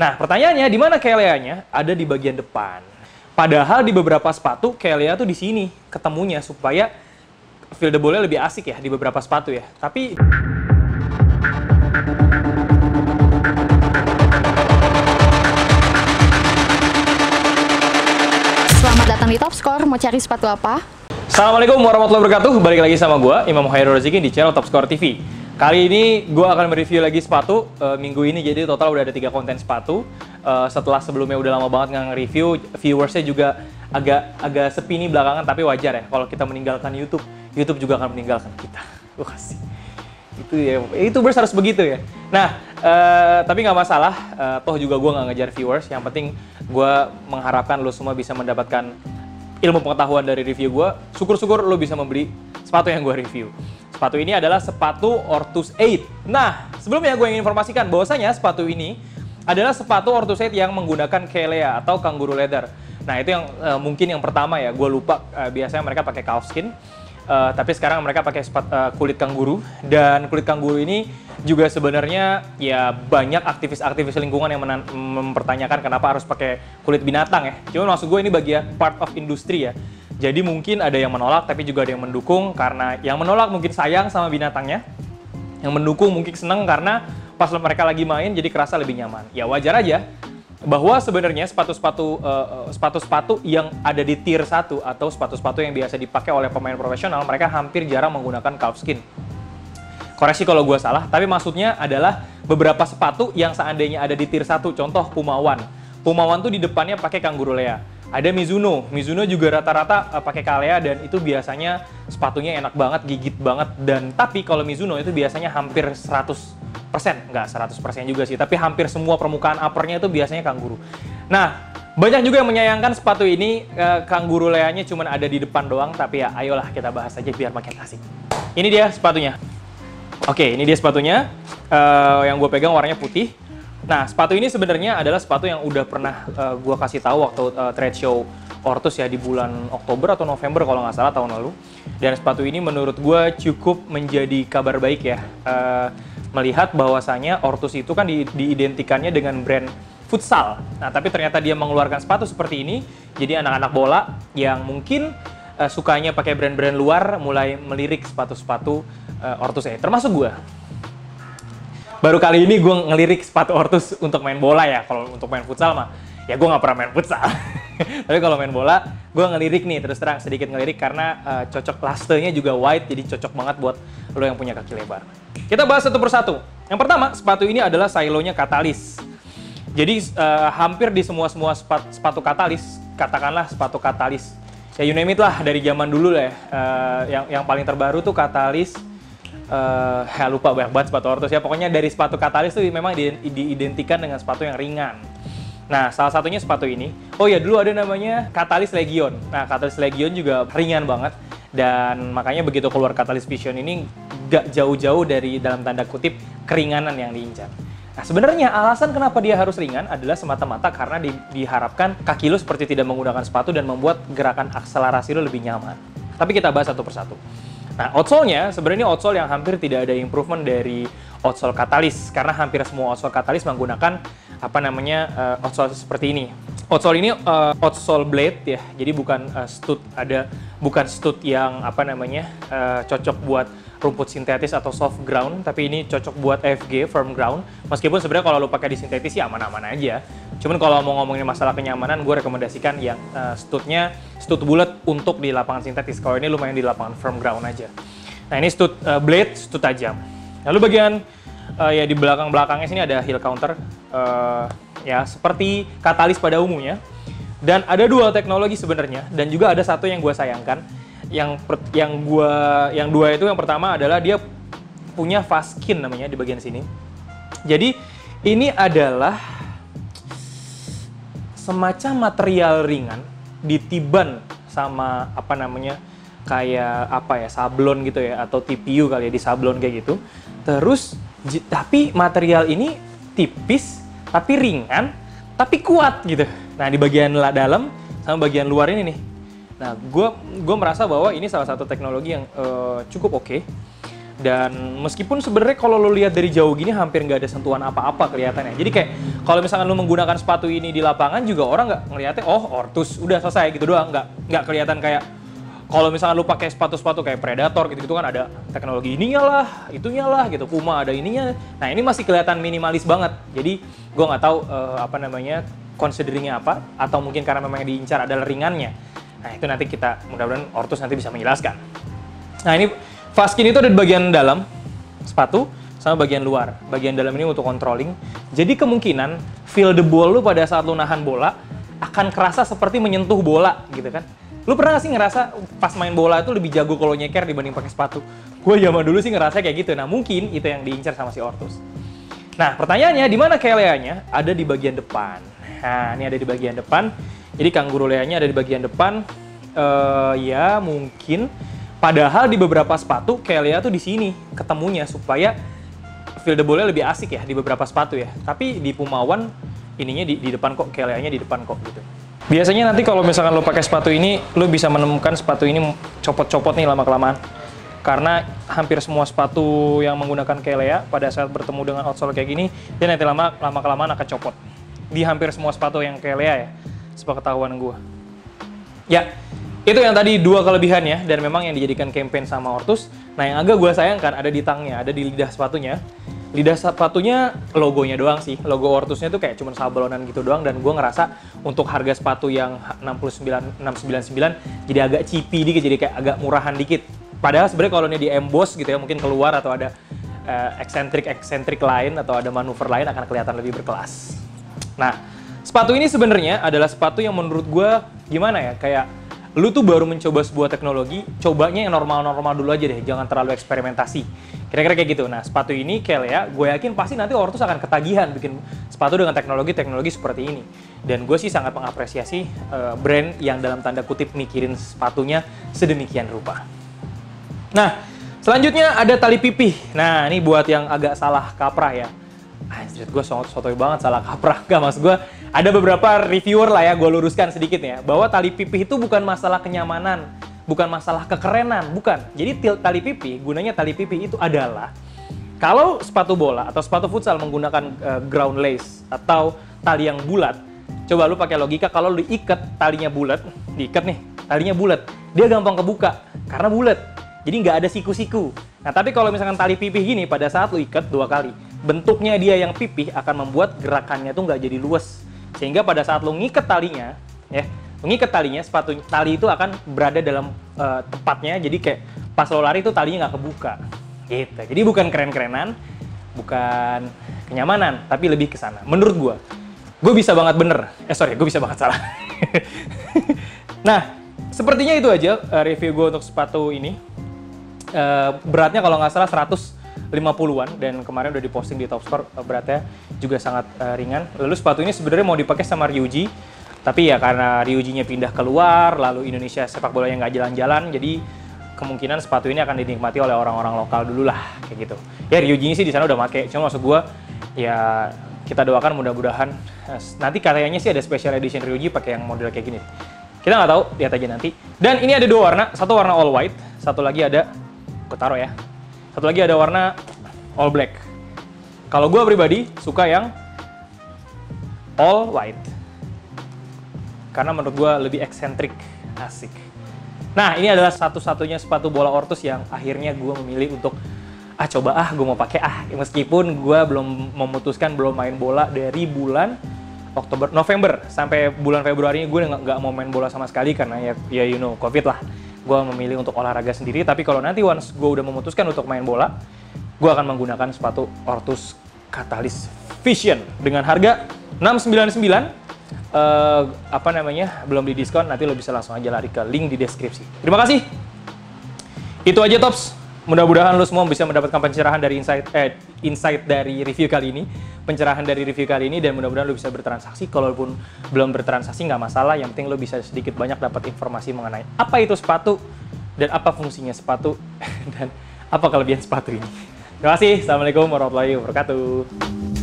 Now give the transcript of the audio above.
Nah, pertanyaannya di mana KLEA-nya? Ada di bagian depan. Padahal di beberapa sepatu KLEA tuh di sini ketemunya supaya feel the ball-nya lebih asik ya di beberapa sepatu ya. Tapi Selamat datang di Top Score. Mau cari sepatu apa? Assalamualaikum warahmatullahi wabarakatuh. Balik lagi sama gue, Imam Hairul Roziki di channel Top Score TV. Kali ini gue akan mereview lagi sepatu minggu ini, jadi total udah ada 3 konten sepatu. Setelah sebelumnya udah lama banget nggak nge-review, viewersnya juga agak sepi nih belakangan, tapi wajar ya kalau kita meninggalkan YouTube. YouTube juga akan meninggalkan kita. Kasih. Itu ya, YouTubers harus begitu ya. Nah, tapi nggak masalah, toh juga gue nggak ngejar viewers. Yang penting gue mengharapkan lo semua bisa mendapatkan ilmu pengetahuan dari review gue. Syukur-syukur lo bisa membeli sepatu yang gue review. Sepatu ini adalah sepatu Ortus 8. Nah, sebelumnya gue ingin informasikan bahwasanya sepatu ini adalah sepatu Ortus 8 yang menggunakan KLEA atau kangguru leather. Nah, itu yang mungkin yang pertama ya, gue lupa. Biasanya mereka pakai calfskin, tapi sekarang mereka pakai kulit kangguru. Dan kulit kangguru ini juga sebenarnya ya banyak aktivis-aktivis lingkungan yang mempertanyakan kenapa harus pakai kulit binatang ya. Cuma maksud gue ini bagian part of industri ya. Jadi mungkin ada yang menolak, tapi juga ada yang mendukung, karena yang menolak mungkin sayang sama binatangnya, yang mendukung mungkin seneng karena pas mereka lagi main jadi kerasa lebih nyaman. Ya wajar aja bahwa sebenarnya sepatu-sepatu yang ada di tier 1 atau sepatu-sepatu yang biasa dipakai oleh pemain profesional, mereka hampir jarang menggunakan calfskin. Koreksi kalau gue salah, tapi maksudnya adalah beberapa sepatu yang seandainya ada di tier 1, contoh Puma One. Puma One tuh di depannya pakai kangguru leather. Ada Mizuno juga rata-rata pakai KLEA dan itu biasanya sepatunya enak banget, gigit banget. Dan tapi kalau Mizuno itu biasanya hampir 100%, nggak 100% juga sih, tapi hampir semua permukaan uppernya itu biasanya kangguru. Nah, banyak juga yang menyayangkan sepatu ini kangguru leanya cuma ada di depan doang, tapi ya ayolah kita bahas aja biar makin asik. Ini dia sepatunya. Oke, ini dia sepatunya. Yang gue pegang warnanya putih. Nah, sepatu ini sebenarnya adalah sepatu yang udah pernah gue kasih tahu waktu trade show Ortus ya di bulan Oktober atau November kalau nggak salah tahun lalu. Dan sepatu ini menurut gue cukup menjadi kabar baik ya. Melihat bahwasanya Ortus itu kan diidentikannya dengan brand futsal. Nah, tapi ternyata dia mengeluarkan sepatu seperti ini. Jadi anak-anak bola yang mungkin sukanya pakai brand-brand luar mulai melirik sepatu-sepatu Ortus ya. Termasuk gue. Baru kali ini gue ngelirik sepatu Ortus untuk main bola ya. Kalau untuk main futsal mah, ya gue nggak pernah main futsal. Tapi kalau main bola, gue ngelirik nih, terus terang sedikit ngelirik karena cocok lastenya juga wide, jadi cocok banget buat lo yang punya kaki lebar. Kita bahas satu persatu. Yang pertama, sepatu ini adalah silonya Katalis. Jadi hampir di semua sepatu Katalis, katakanlah sepatu Katalis, ya you name it lah, dari zaman dulu lah ya. Yang paling terbaru tuh Katalis. Lupa banyak banget sepatu Ortus ya. Pokoknya dari sepatu Katalis tuh memang diidentikan dengan sepatu yang ringan. Nah, salah satunya sepatu ini. Oh ya, dulu ada namanya Katalis Legion. Nah, Katalis Legion juga ringan banget. Dan makanya begitu keluar Katalis Vision ini gak jauh-jauh dari dalam tanda kutip keringanan yang diincar. Nah, sebenarnya alasan kenapa dia harus ringan adalah semata-mata karena diharapkan kaki lo seperti tidak menggunakan sepatu dan membuat gerakan akselerasi lo lebih nyaman. Tapi kita bahas satu persatu. Nah, outsole-nya sebenarnya outsole yang hampir tidak ada improvement dari outsole Katalis karena hampir semua outsole Katalis menggunakan outsole seperti ini. Outsole ini outsole blade ya. Jadi bukan stud yang cocok buat rumput sintetis atau soft ground, tapi ini cocok buat FG firm ground. Meskipun sebenarnya kalau lo pakai di sintetis ya aman-aman aja. Cuman kalau mau ngomongin masalah kenyamanan, gue rekomendasikan yang stud bulat untuk di lapangan sintetis. Kalau ini lumayan di lapangan firm ground aja. Nah, ini stud blade, stud tajam. Lalu bagian ya di belakang-belakangnya sini ada heel counter, ya seperti Katalis pada umumnya. Dan ada dua teknologi sebenarnya, dan juga ada satu yang gue sayangkan. Yang dua itu, yang pertama adalah dia punya fast skin namanya di bagian sini. Jadi ini adalah semacam material ringan ditiban sama sablon gitu ya, atau TPU kali ya, di sablon kayak gitu. Terus tapi material ini tipis tapi ringan tapi kuat gitu. Nah, di bagian dalam sama bagian luar ini nih. Nah, gue merasa bahwa ini salah satu teknologi yang cukup oke. Dan meskipun sebenarnya kalau lo lihat dari jauh gini hampir nggak ada sentuhan apa-apa kelihatannya. Jadi kayak kalau misalkan lo menggunakan sepatu ini di lapangan juga orang nggak ngeliatnya, oh Ortus udah selesai gitu doang. Nggak kelihatan kayak kalau misalkan lo pakai sepatu-sepatu kayak Predator gitu-gitu kan ada teknologi ininya lah, itunya lah gitu, Puma ada ininya. Nah ini masih kelihatan minimalis banget. Jadi gue nggak tahu consideringnya apa, atau mungkin karena memang yang diincar adalah ringannya. Nah itu nanti kita mudah-mudahan Ortus nanti bisa menjelaskan. Nah ini Faskin itu ada di bagian dalam sepatu sama bagian luar. Bagian dalam ini untuk controlling. Jadi kemungkinan feel the ball lu pada saat lu nahan bola akan kerasa seperti menyentuh bola gitu kan. Lu pernah gak sih ngerasa pas main bola itu lebih jago kalau nyeker dibanding pakai sepatu? Gue zaman dulu sih ngerasa kayak gitu. Nah mungkin itu yang diincar sama si Ortus. Nah pertanyaannya di mana Kelea-nya? Ada di bagian depan. Nah ini ada di bagian depan. Jadi kanguru Lea-nya ada di bagian depan. Ya mungkin. Padahal di beberapa sepatu Kelea tuh di sini ketemunya supaya feel the ball-nya lebih asik ya di beberapa sepatu ya. Tapi di Puma One ininya di depan kok, Kelea-nya di depan kok gitu. Biasanya nanti kalau misalkan lo pakai sepatu ini, lo bisa menemukan sepatu ini copot-copot nih lama-kelamaan. Karena hampir semua sepatu yang menggunakan Kelea pada saat bertemu dengan outsole kayak gini, dia nanti lama-kelamaan akan copot. Di hampir semua sepatu yang Kelea ya, sepengetahuan gue. Ya, itu yang tadi dua kelebihannya dan memang yang dijadikan campaign sama Ortus. Nah yang agak gue sayangkan ada di tangnya, ada di lidah sepatunya. Lidah sepatunya logonya doang sih. Logo Ortusnya tuh kayak cuma sablonan gitu doang dan gue ngerasa untuk harga sepatu yang 699 jadi agak cheapy dikit, jadi kayak agak murahan dikit. Padahal sebenarnya kalau ini di emboss gitu ya mungkin keluar atau ada eksentrik lain atau ada manuver lain akan kelihatan lebih berkelas. Nah, sepatu ini sebenarnya adalah sepatu yang menurut gue gimana ya, kayak lu tuh baru mencoba sebuah teknologi, cobanya yang normal-normal dulu aja deh, jangan terlalu eksperimentasi. Kira-kira kayak gitu. Nah, sepatu ini Kelea, gue yakin pasti nanti Ortus akan ketagihan bikin sepatu dengan teknologi seperti ini. Dan gue sih sangat mengapresiasi brand yang dalam tanda kutip mikirin sepatunya sedemikian rupa. Nah, selanjutnya ada tali pipih. Nah, ini buat yang agak salah kaprah ya. Anjir, gue sotoy banget salah kaprah. Gak, maksud gue ada beberapa reviewer lah ya, gue luruskan sedikit ya, bahwa tali pipih itu bukan masalah kenyamanan, bukan masalah kekerenan, bukan. Jadi tali pipih, gunanya tali pipih itu adalah kalau sepatu bola atau sepatu futsal menggunakan ground lace atau tali yang bulat, coba lu pakai logika, kalau lu diikat talinya bulat, diikat nih, talinya bulat, dia gampang kebuka karena bulat. Jadi nggak ada siku-siku. Nah, tapi kalau misalkan tali pipih gini, pada saat lu ikat 2 kali, bentuknya dia yang pipih akan membuat gerakannya tuh nggak jadi luas. Sehingga pada saat lu ngikat talinya, ya, lu ngikat talinya, tali itu akan berada dalam tempatnya, jadi kayak pas lo lari tuh talinya nggak kebuka. Gitu. Jadi bukan keren-kerenan, bukan kenyamanan, tapi lebih ke sana. Menurut gua bisa banget bener. Gue bisa banget salah. Nah, sepertinya itu aja review gue untuk sepatu ini. Beratnya kalau nggak salah 150-an dan kemarin udah diposting di Topscore, beratnya juga sangat ringan. Lalu sepatu ini sebenarnya mau dipakai sama Ryuji, tapi ya karena Ryuji-nya pindah keluar, lalu Indonesia sepak bola yang nggak jalan-jalan, jadi kemungkinan sepatu ini akan dinikmati oleh orang-orang lokal dulu lah, kayak gitu. Ya Ryuji-nya sih di sana udah pakai, cuma maksud gue ya kita doakan mudah-mudahan nanti katanya sih ada special edition Ryuji pakai yang model kayak gini. Kita nggak tahu, lihat aja nanti. Dan ini ada 2 warna, satu warna all white, satu lagi ada, gue taruh ya, satu lagi ada warna all black. Kalau gue pribadi suka yang all white, karena menurut gue lebih eksentrik, asik. Nah, ini adalah satu-satunya sepatu bola Ortus yang akhirnya gue memilih untuk gue mau pakai meskipun gue belum memutuskan, belum main bola dari bulan November sampai bulan Februari ini gue nggak mau main bola sama sekali karena ya you know COVID lah. Gue memilih untuk olahraga sendiri, tapi kalau nanti once gue udah memutuskan untuk main bola, gue akan menggunakan sepatu Ortus Catalyst Vision dengan harga $699. Belum di diskon, nanti lo bisa langsung aja lari ke link di deskripsi. Terima kasih. Itu aja Tops. Mudah-mudahan lo semua bisa mendapatkan pencerahan dari insight dari review kali ini, dan mudah-mudahan lo bisa bertransaksi. Kalaupun belum bertransaksi nggak masalah, yang penting lo bisa sedikit banyak dapat informasi mengenai apa itu sepatu dan apa fungsinya sepatu dan apa kelebihan sepatu ini. Terima kasih. Assalamualaikum warahmatullahi wabarakatuh.